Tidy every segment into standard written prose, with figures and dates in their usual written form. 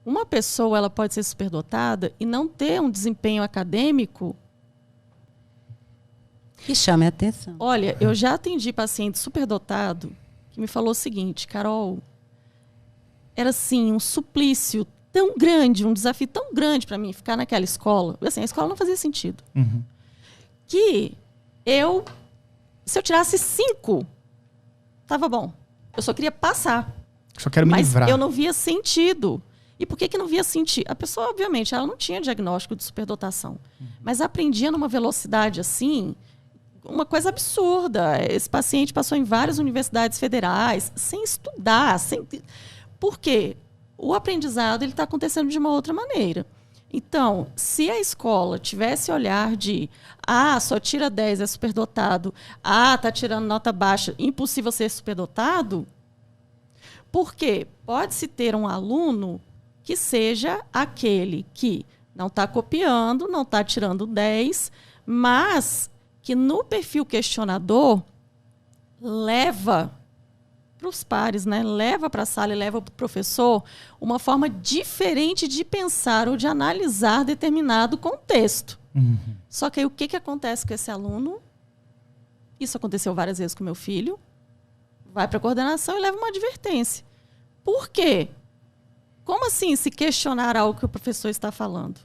uma pessoa ela pode ser superdotada e não ter um desempenho acadêmico que chame a atenção. Olha, eu já atendi paciente superdotado que me falou o seguinte: Carol, era assim um suplício tão grande, um desafio tão grande para mim ficar naquela escola. Assim, a escola não fazia sentido. Que se eu tirasse 5, tava bom. Eu só queria passar. Só quero me livrar. Mas eu não via sentido. E por que não via sentido? A pessoa, obviamente, ela não tinha diagnóstico de superdotação. Mas aprendia numa velocidade assim, uma coisa absurda. Esse paciente passou em várias universidades federais, sem estudar. Por quê? O aprendizado está acontecendo de uma outra maneira. Então, se a escola tivesse olhar de só tira 10, é superdotado, está tirando nota baixa, impossível ser superdotado, porque pode-se ter um aluno que seja aquele que não está copiando, não está tirando 10, mas que no perfil questionador leva para os pares, né? Leva para a sala e leva para o professor uma forma diferente de pensar ou de analisar determinado contexto. Só que aí o que acontece com esse aluno? Isso aconteceu várias vezes com meu filho. Vai para a coordenação e leva uma advertência. Por quê? Como assim se questionar algo que o professor está falando?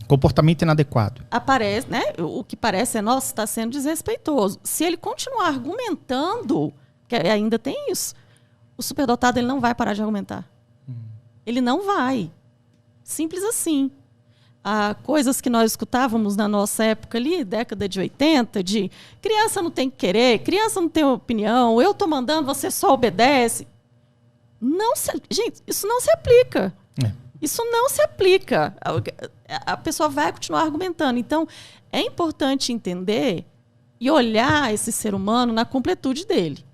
Comportamento inadequado. Aparece, né? O que parece nossa, está sendo desrespeitoso. Se ele continuar argumentando, que ainda tem isso, o superdotado ele não vai parar de argumentar. Ele não vai. Simples assim. Coisas que nós escutávamos na nossa época ali, década de 80, de criança não tem que querer, criança não tem opinião, eu estou mandando, você só obedece. Gente, isso não se aplica. Isso não se aplica. A pessoa vai continuar argumentando. Então, é importante entender e olhar esse ser humano na completude dele.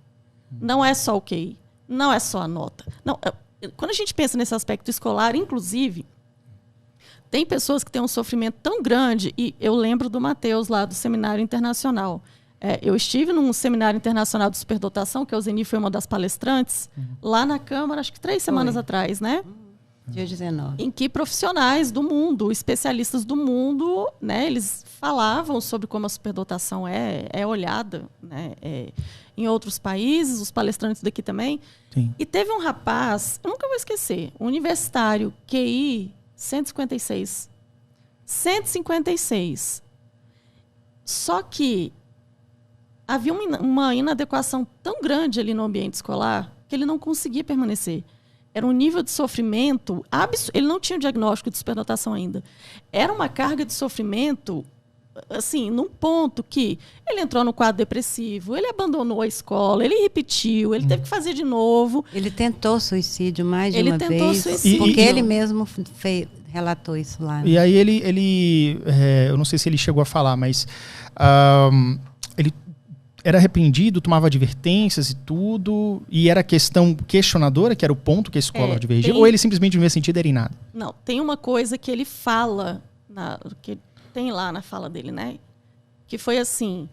Não é só o QI, não é só a nota. Não, quando a gente pensa nesse aspecto escolar, inclusive, tem pessoas que têm um sofrimento tão grande, e eu lembro do Matheus lá do Seminário Internacional. Eu estive num Seminário Internacional de Superdotação, que a Zeni foi uma das palestrantes, lá na Câmara, acho que 3 semanas atrás, né? Dia 19. Em que profissionais do mundo, especialistas do mundo, né, eles falavam sobre como a superdotação é olhada, né, em outros países, os palestrantes daqui também. Sim. E teve um rapaz, eu nunca vou esquecer, um universitário, QI 156. 156. Só que havia uma inadequação tão grande ali no ambiente escolar que ele não conseguia permanecer. Era um nível de sofrimento absurdo. Ele não tinha o diagnóstico de superdotação ainda. Era uma carga de sofrimento, assim, num ponto que ele entrou no quadro depressivo, ele abandonou a escola, ele repetiu, ele teve que fazer de novo. Ele tentou suicídio mais de uma vez. Ele tentou suicídio. Porque ele mesmo relatou isso lá. E aí ele eu não sei se ele chegou a falar, mas ele era arrependido, tomava advertências e tudo, e era questão questionadora, que era o ponto que a escola divergia, ou ele simplesmente não via sentido em nada? Não, tem uma coisa que ele fala, que tem lá na fala dele, né? Que foi assim,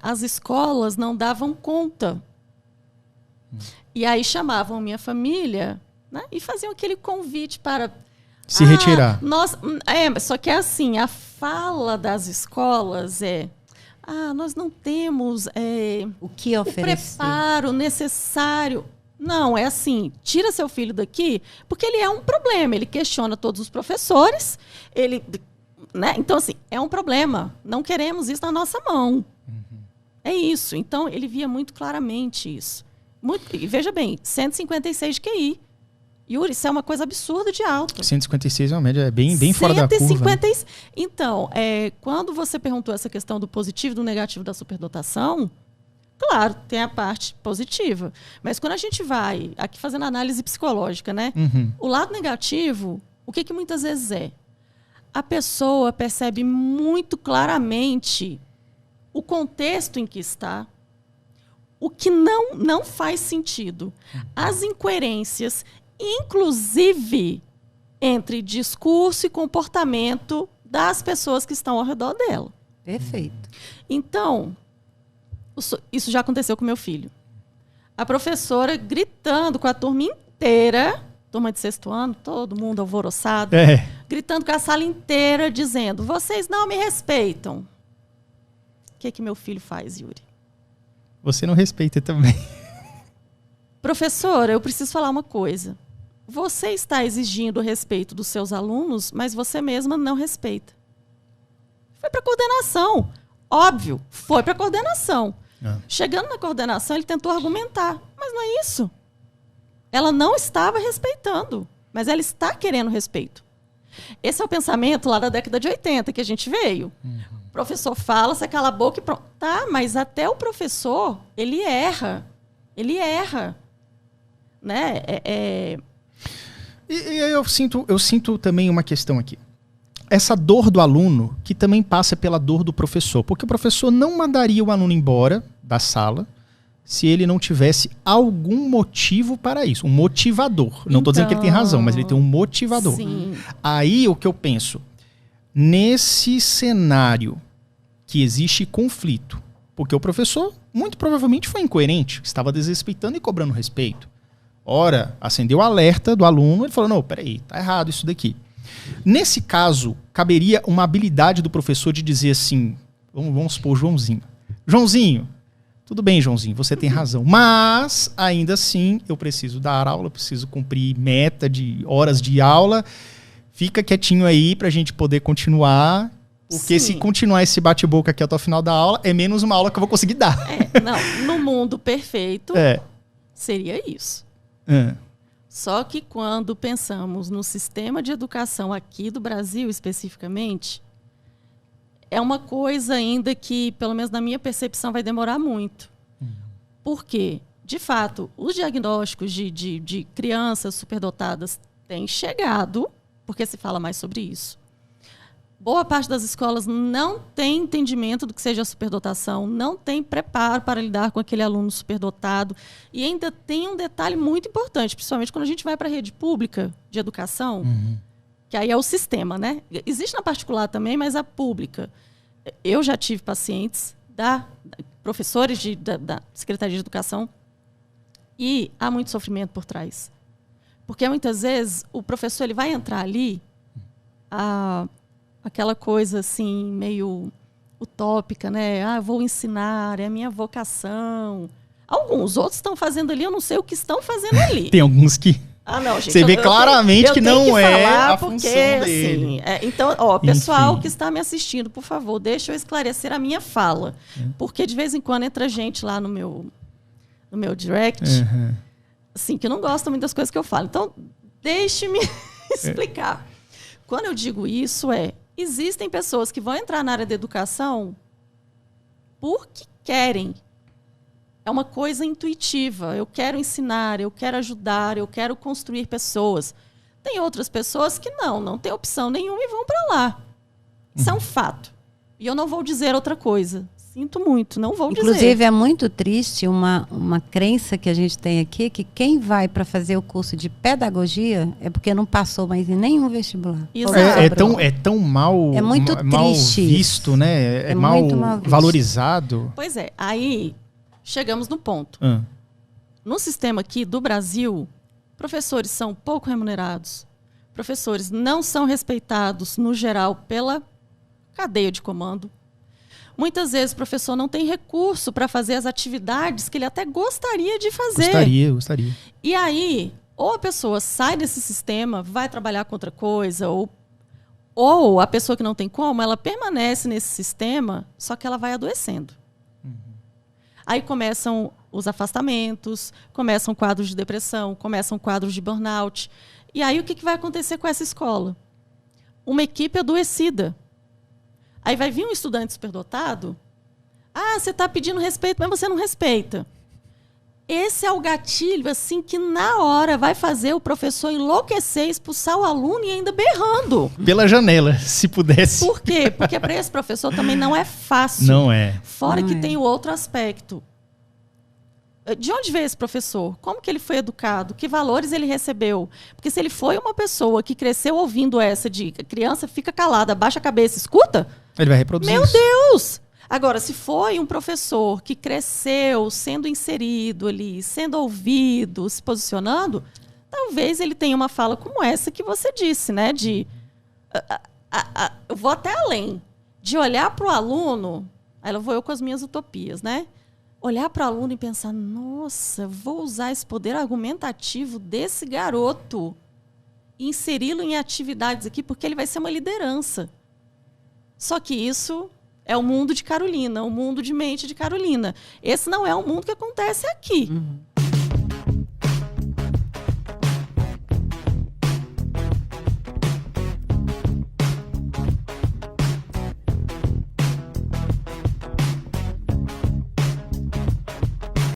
as escolas não davam conta. E aí chamavam minha família, né, e faziam aquele convite para se retirar. Só que é assim, a fala das escolas nós não temos o que oferecer, o preparo necessário. Não, é assim, tira seu filho daqui, porque ele é um problema, ele questiona todos os professores, né? Então, assim, é um problema, não queremos isso na nossa mão. É isso, então ele via muito claramente isso. E veja bem, 156 de QI. Yuri, isso é uma coisa absurda de alto. 156 é uma média bem fora da curva. Né? Então, quando você perguntou essa questão do positivo e do negativo da superdotação, claro, tem a parte positiva. Mas quando a gente vai, aqui fazendo análise psicológica, né? O lado negativo, o que muitas vezes é? A pessoa percebe muito claramente o contexto em que está, o que não faz sentido, as incoerências, inclusive entre discurso e comportamento das pessoas que estão ao redor dela. Perfeito. Então, isso já aconteceu com meu filho. A professora gritando com a turma inteira, turma de 6º ano, todo mundo alvoroçado, gritando com a sala inteira, dizendo, vocês não me respeitam. O que meu filho faz, Yuri? Você não respeita também. Professora, eu preciso falar uma coisa. Você está exigindo o respeito dos seus alunos, mas você mesma não respeita. Foi para coordenação. Óbvio, foi para coordenação. Chegando na coordenação, ele tentou argumentar. Mas não é isso. Ela não estava respeitando, mas ela está querendo respeito. Esse é o pensamento lá da década de 80 que a gente veio. O professor fala, você cala a boca e pronto. Tá, mas até o professor, ele erra. Ele erra. Né? E eu sinto também uma questão aqui. Essa dor do aluno, que também passa pela dor do professor. Porque o professor não mandaria o aluno embora da sala se ele não tivesse algum motivo para isso. Um motivador. Não estou dizendo que ele tem razão, mas ele tem um motivador. Sim. Aí o que eu penso, nesse cenário que existe conflito, porque o professor muito provavelmente foi incoerente, estava desrespeitando e cobrando respeito. Ora, acendeu o alerta do aluno, ele falou, não, peraí, tá errado isso daqui. Nesse caso, caberia uma habilidade do professor de dizer assim, vamos supor, Joãozinho, tudo bem, Joãozinho, você tem razão, mas ainda assim eu preciso dar aula, preciso cumprir meta de horas de aula, fica quietinho aí pra gente poder continuar, porque se continuar esse bate-boca aqui até o final da aula, é menos uma aula que eu vou conseguir dar. No mundo perfeito, seria isso. Só que quando pensamos no sistema de educação aqui do Brasil especificamente, é uma coisa ainda que, pelo menos na minha percepção, vai demorar muito. Porque, de fato, os diagnósticos de crianças superdotadas têm chegado, porque se fala mais sobre isso. Boa parte das escolas não tem entendimento do que seja a superdotação, não tem preparo para lidar com aquele aluno superdotado. E ainda tem um detalhe muito importante, principalmente quando a gente vai para a rede pública de educação, que aí é o sistema, né? Existe na particular também, mas a pública. Eu já tive pacientes, professores da Secretaria de Educação, e há muito sofrimento por trás. Porque muitas vezes o professor ele vai entrar ali, aquela coisa assim, meio utópica, né? Eu vou ensinar, é a minha vocação. Alguns, outros estão fazendo ali, eu não sei o que estão fazendo ali. Tem alguns que... não, gente, você vê claramente que não é a porque, função dele. Assim, então, pessoal que está me assistindo, por favor, deixa eu esclarecer a minha fala. Porque de vez em quando entra gente lá no meu direct, assim, que não gosta muito das coisas que eu falo. Então, deixe-me explicar. Quando eu digo isso, existem pessoas que vão entrar na área da educação porque querem. É uma coisa intuitiva. Eu quero ensinar, eu quero ajudar, eu quero construir pessoas. Tem outras pessoas que não tem opção nenhuma e vão para lá. Isso é um fato. E eu não vou dizer outra coisa. Sinto muito, não vou dizer. Inclusive, é muito triste uma crença que a gente tem aqui, que quem vai para fazer o curso de pedagogia é porque não passou mais em nenhum vestibular. É tão mal, mal visto, né? É mal valorizado. Pois é, aí chegamos no ponto. No sistema aqui do Brasil, professores são pouco remunerados. Professores não são respeitados, no geral, pela cadeia de comando. Muitas vezes o professor não tem recurso para fazer as atividades que ele até gostaria de fazer. Gostaria. E aí, ou a pessoa sai desse sistema, vai trabalhar com outra coisa, ou a pessoa que não tem como, ela permanece nesse sistema, só que ela vai adoecendo. Aí começam os afastamentos, começam quadros de depressão, começam quadros de burnout. E aí o que vai acontecer com essa escola? Uma equipe adoecida. Aí vai vir um estudante superdotado. Você está pedindo respeito, mas você não respeita. Esse é o gatilho, assim, que na hora vai fazer o professor enlouquecer, expulsar o aluno e ainda berrando. Pela janela, se pudesse. Por quê? Porque para esse professor também não é fácil. Não é. Fora que tem o outro aspecto. De onde veio esse professor? Como que ele foi educado? Que valores ele recebeu? Porque se ele foi uma pessoa que cresceu ouvindo essa de criança fica calada, abaixa a cabeça, escuta... Ele vai reproduzir Meu isso. Deus! Agora, se foi um professor que cresceu sendo inserido ali, sendo ouvido, se posicionando, talvez ele tenha uma fala como essa que você disse, né? Eu vou até além. De olhar para o aluno, aí lá vou eu com as minhas utopias, né? Olhar para o aluno e pensar, nossa, vou usar esse poder argumentativo desse garoto e inseri-lo em atividades aqui, porque ele vai ser uma liderança. Só que isso é o mundo de Carolina, o mundo de mente de Carolina. Esse não é o mundo que acontece aqui.